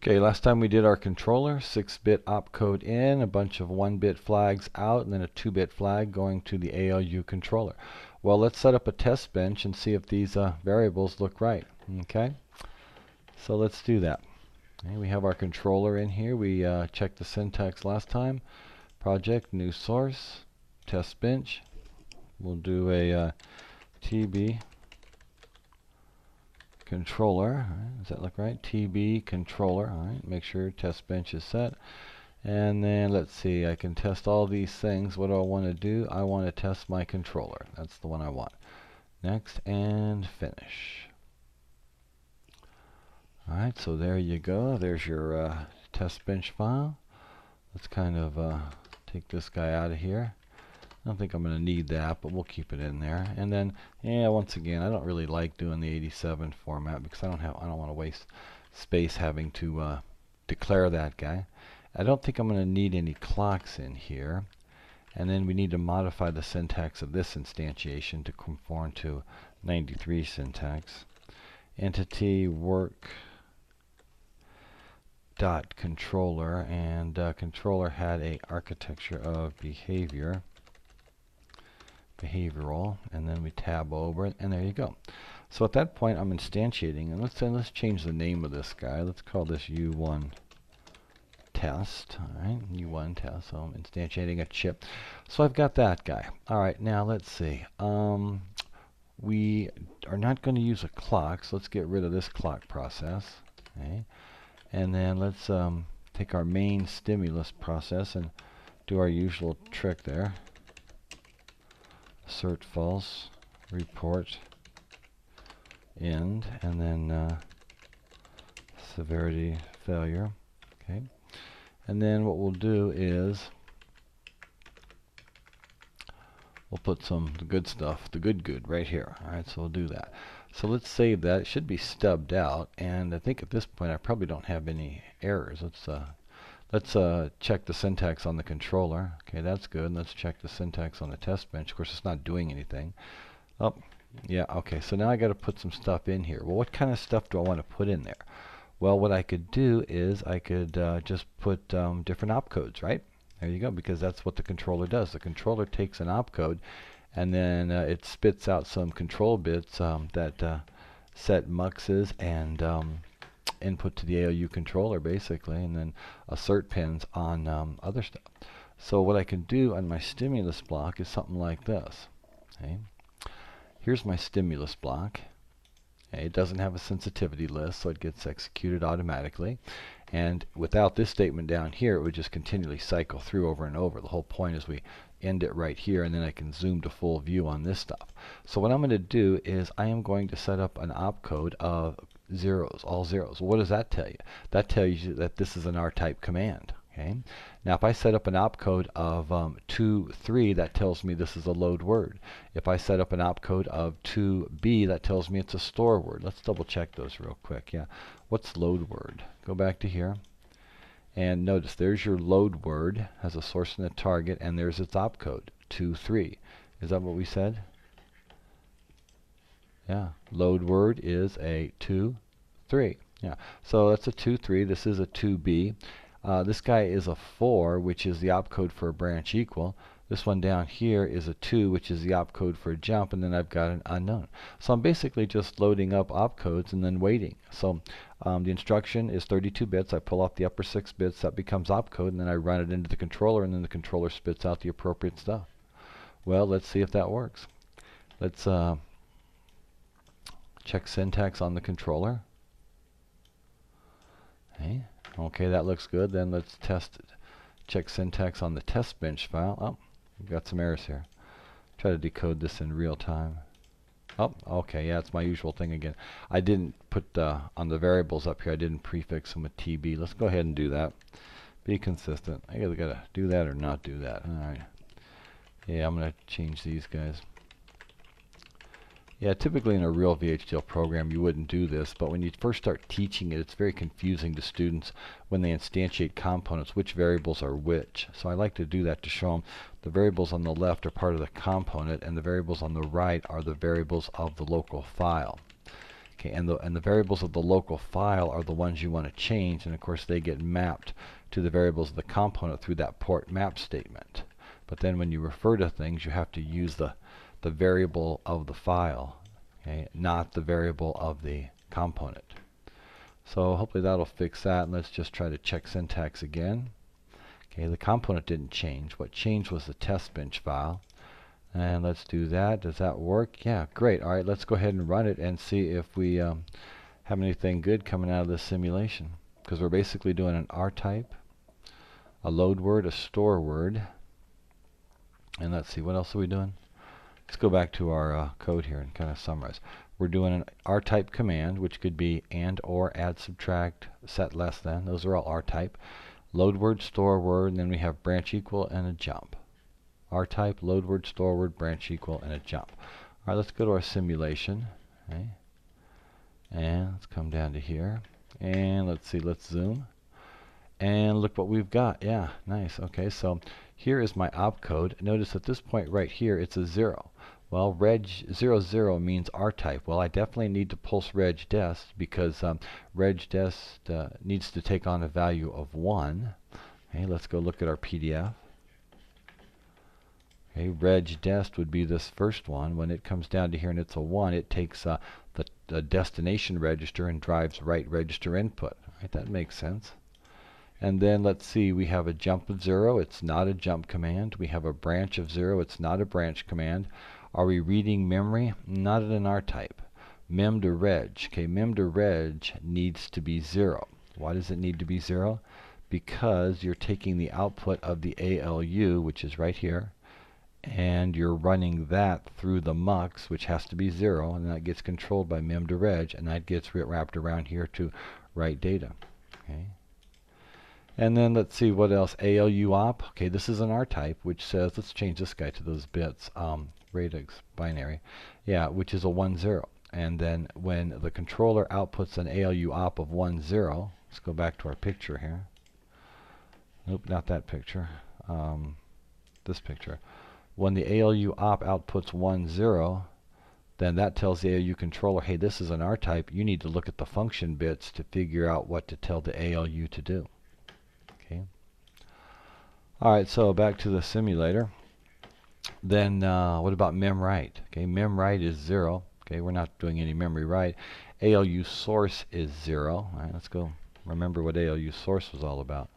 Okay, last time we did our controller, 6-bit opcode in, a bunch of 1-bit flags out, and then a 2-bit flag going to the ALU controller. Well, let's set up a test bench and see if these variables look right. Okay, so let's do that. Okay, we have our controller in here. We checked the syntax last time. Project, new source, test bench. We'll do a TB controller. Does that look right? TB controller. All right, make sure test bench is set. And then let's see, I can test all these things. What do I want to do? I want to test my controller. That's the one I want. Next and finish. All right, so there you go. There's your test bench file. Let's kind of take this guy out of here. I don't think I'm going to need that, but we'll keep it in there. And then, yeah, once again, I don't really like doing the 87 format because I don't want to waste space having to declare that guy. I don't think I'm going to need any clocks in here. And then we need to modify the syntax of this instantiation to conform to 93 syntax. Entity work dot controller, and controller had a architecture of behavioral, and then we tab over it, and there you go. So at that point I'm instantiating, and let's change the name of this guy. Let's call this U1 test. Alright, U1 test. So I'm instantiating a chip. So I've got that guy. Alright, now let's see. We are not going to use a clock, so let's get rid of this clock process. Okay. And then let's take our main stimulus process and do our usual trick there. Assert false, report end, and then severity failure. Okay. And then what we'll do is we'll put the good stuff, the good right here. Alright, so we'll do that. So let's save that. It should be stubbed out, and I think at this point I probably don't have any errors. Let's check the syntax on the controller. Okay, that's good. Let's check the syntax on the test bench. Of course, it's not doing anything. Oh, yeah, okay. So now I got to put some stuff in here. Well, what kind of stuff do I want to put in there? Well, what I could do is I could just put different opcodes, right? There you go, because that's what the controller does. The controller takes an opcode, and then it spits out some control bits that set muxes and input to the ALU controller, basically, and then assert pins on other stuff. So what I can do on my stimulus block is something like this. Okay. Here's my stimulus block. Okay. It doesn't have a sensitivity list, so it gets executed automatically. And without this statement down here, it would just continually cycle through over and over. The whole point is we end it right here, and then I can zoom to full view on this stuff. So what I'm going to do is I am going to set up an opcode of zeros, all zeros. What does that tell you? That tells you that this is an R-type command. Okay. Now if I set up an opcode of 2-3, that tells me this is a load word. If I set up an opcode of 2B, that tells me it's a store word. Let's double check those real quick. Yeah. What's load word? Go back to here. And notice there's your load word, has a source and a target, and there's its opcode, 2-3. Is that what we said? Yeah. Load word is a 2-3. Yeah. So that's a 2-3. This is a 2B. This guy is a 4, which is the opcode for a branch equal. This one down here is a 2, which is the opcode for a jump, and then I've got an unknown. So I'm basically just loading up opcodes and then waiting. So the instruction is 32 bits. I pull off the upper 6 bits, that becomes opcode, and then I run it into the controller, and then the controller spits out the appropriate stuff. Well, let's see if that works. Let's check syntax on the controller. Okay. Okay, that looks good. Then let's test it. Check syntax on the test bench file. Oh, we've got some errors here. Try to decode this in real time. Oh, okay, yeah, it's my usual thing again. I didn't put on the variables up here, I didn't prefix them with TB. Let's go ahead and do that. Be consistent. I either gotta do that or not do that. Alright. Yeah, I'm gonna change these guys. Yeah, typically in a real VHDL program you wouldn't do this, but when you first start teaching it, it's very confusing to students when they instantiate components, which variables are which. So I like to do that to show them the variables on the left are part of the component, and the variables on the right are the variables of the local file. Okay, and the variables of the local file are the ones you want to change, and of course they get mapped to the variables of the component through that port map statement. But then when you refer to things, you have to use the variable of the file, okay, not the variable of the component. So hopefully that'll fix that, and let's just try to check syntax again. Okay, the component didn't change. What changed was the test bench file. And let's do that. Does that work? Yeah, great. All right, let's go ahead and run it and see if we have anything good coming out of this simulation. Because we're basically doing an R type, a load word, a store word. And let's see, what else are we doing? Let's go back to our code here and kind of summarize. We're doing an R type command, which could be and, or, add, subtract, set less than. Those are all R type. Load word, store word, and then we have branch equal and a jump. R type, load word, store word, branch equal, and a jump. All right, let's go to our simulation. Okay. And let's come down to here. And let's see, let's zoom. And look what we've got. Yeah, nice. Okay, so here is my opcode. Notice at this point right here, it's a 0. Well, reg 00 means R type. Well, I definitely need to pulse regdest because regdest needs to take on a value of 1. Okay, let's go look at our PDF. Okay, regdest would be this first one. When it comes down to here and it's a 1, it takes the destination register and drives right register input. Right, that makes sense. And then let's see, we have a jump of 0. It's not a jump command. We have a branch of 0. It's not a branch command. Are we reading memory? Not in an R type. Mem to reg. Okay, mem to reg needs to be 0. Why does it need to be 0? Because you're taking the output of the ALU, which is right here, and you're running that through the mux, which has to be 0, and that gets controlled by mem to reg, and that gets wrapped around here to write data. Okay. And then let's see what else. ALU op. Okay, this is an R type, which says, let's change this guy to those bits. Radix binary. Yeah, which is a 1-0. And then when the controller outputs an ALU op of 1-0, let's go back to our picture here. Nope, not that picture. This picture. When the ALU op outputs 1-0, then that tells the ALU controller, hey, this is an R type. You need to look at the function bits to figure out what to tell the ALU to do. Okay. All right, so back to the simulator. Then what about mem write? Okay, mem write is 0. Okay, we're not doing any memory write. ALU source is 0. All right, let's go remember what ALU source was all about.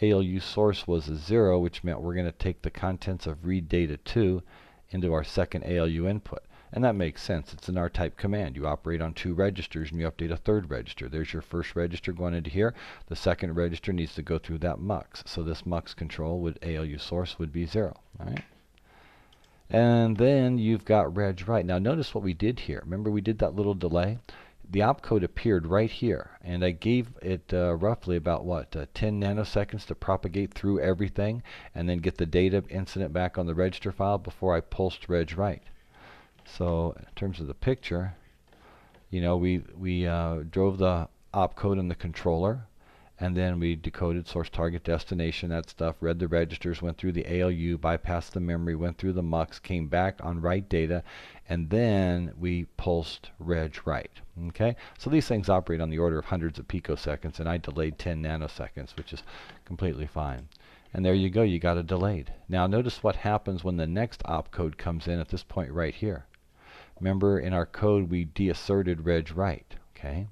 ALU source was a 0, which meant we're going to take the contents of read data 2 into our second ALU input. And that makes sense. It's an R-type command. You operate on 2 registers and you update a 3rd register. There's your first register going into here. The second register needs to go through that mux. So this mux control with ALU source would be 0. All right? And then you've got reg write. Now notice what we did here. Remember we did that little delay? The opcode appeared right here, and I gave it roughly about 10 nanoseconds to propagate through everything and then get the data incident back on the register file before I pulsed reg write. So in terms of the picture, you know, we drove the opcode in the controller, and then we decoded source, target, destination, that stuff, read the registers, went through the ALU, bypassed the memory, went through the mux, came back on write data, and then we pulsed reg write. Okay, so these things operate on the order of hundreds of picoseconds, and I delayed 10 nanoseconds, which is completely fine. And there you go, you got it delayed. Now notice what happens when the next opcode comes in at this point right here. Remember in our code we deasserted reg write, okay?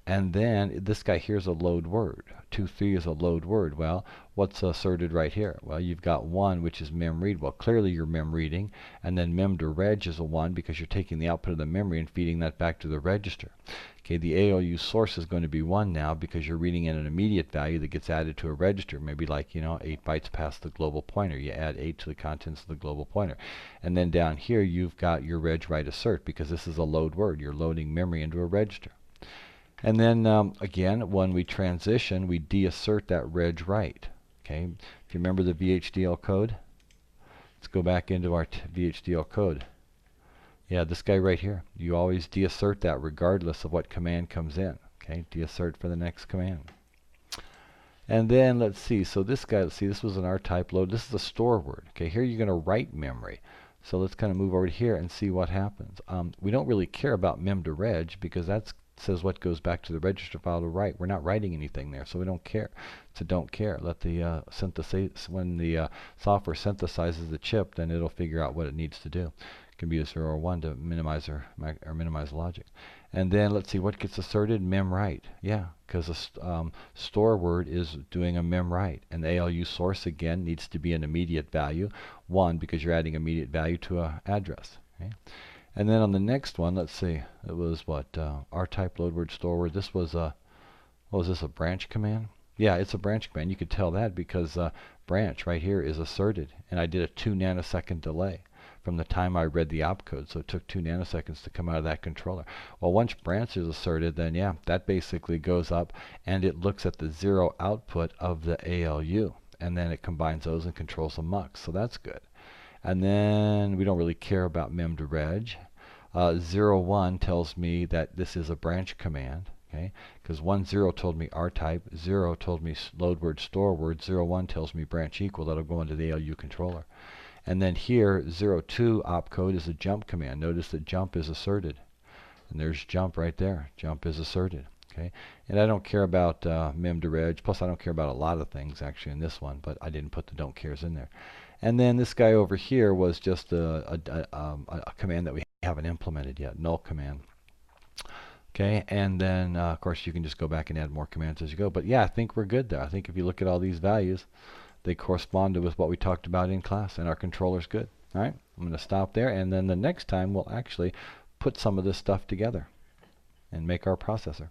And then this guy here's a load word. 2.3 is a load word. Well, what's asserted right here? Well, you've got 1, which is mem read. Well, clearly you're mem reading. And then mem to reg is a 1 because you're taking the output of the memory and feeding that back to the register. Okay, the ALU source is going to be 1 now because you're reading in an immediate value that gets added to a register. Maybe like, 8 bytes past the global pointer. You add 8 to the contents of the global pointer. And then down here you've got your reg write assert because this is a load word. You're loading memory into a register. And then again, when we transition, we deassert that reg write. Okay, if you remember the VHDL code, let's go back into our VHDL code. Yeah, this guy right here. You always deassert that regardless of what command comes in. Okay, deassert for the next command. And then let's see. So this guy, let's see, this was an R-type load. This is a store word. Okay, here you're going to write memory. So let's kind of move over here and see what happens. We don't really care about mem to reg because that says what goes back to the register file to write. We're not writing anything there, so we don't care. So don't care. Let the synthesize, when the software synthesizes the chip, then it'll figure out what it needs to do. It can be a 0 or 1 to minimize or minimize logic. And then let's see what gets asserted. Mem write. Yeah, because the store word is doing a mem write. And the ALU source again needs to be an immediate value. 1 because you're adding immediate value to an address. Okay? And then on the next one, let's see, it was what? R-type load word store word. This was a, what was this, a branch command? Yeah, it's a branch command. You could tell that because branch right here is asserted. And I did a 2 nanosecond delay from the time I read the opcode. So it took 2 nanoseconds to come out of that controller. Well, once branch is asserted, then yeah, that basically goes up and it looks at the 0 output of the ALU. And then it combines those and controls the mux. So that's good. And then we don't really care about mem to reg. 0, 1 tells me that this is a branch command. Okay, because 1, 0 told me R-type, 0 told me load word, store word, 0, 1 tells me branch equal. That'll go into the ALU controller. And then here, 0, 2 opcode is a jump command. Notice that jump is asserted. And there's jump right there. Jump is asserted. Okay, and I don't care about mem to reg. Plus, I don't care about a lot of things actually in this one, but I didn't put the don't cares in there. And then this guy over here was just a command that we haven't implemented yet, null command. Okay, and then of course you can just go back and add more commands as you go. But yeah, I think we're good there. I think if you look at all these values, they correspond with what we talked about in class, and our controller's good. All right, I'm going to stop there, and then the next time we'll actually put some of this stuff together and make our processor.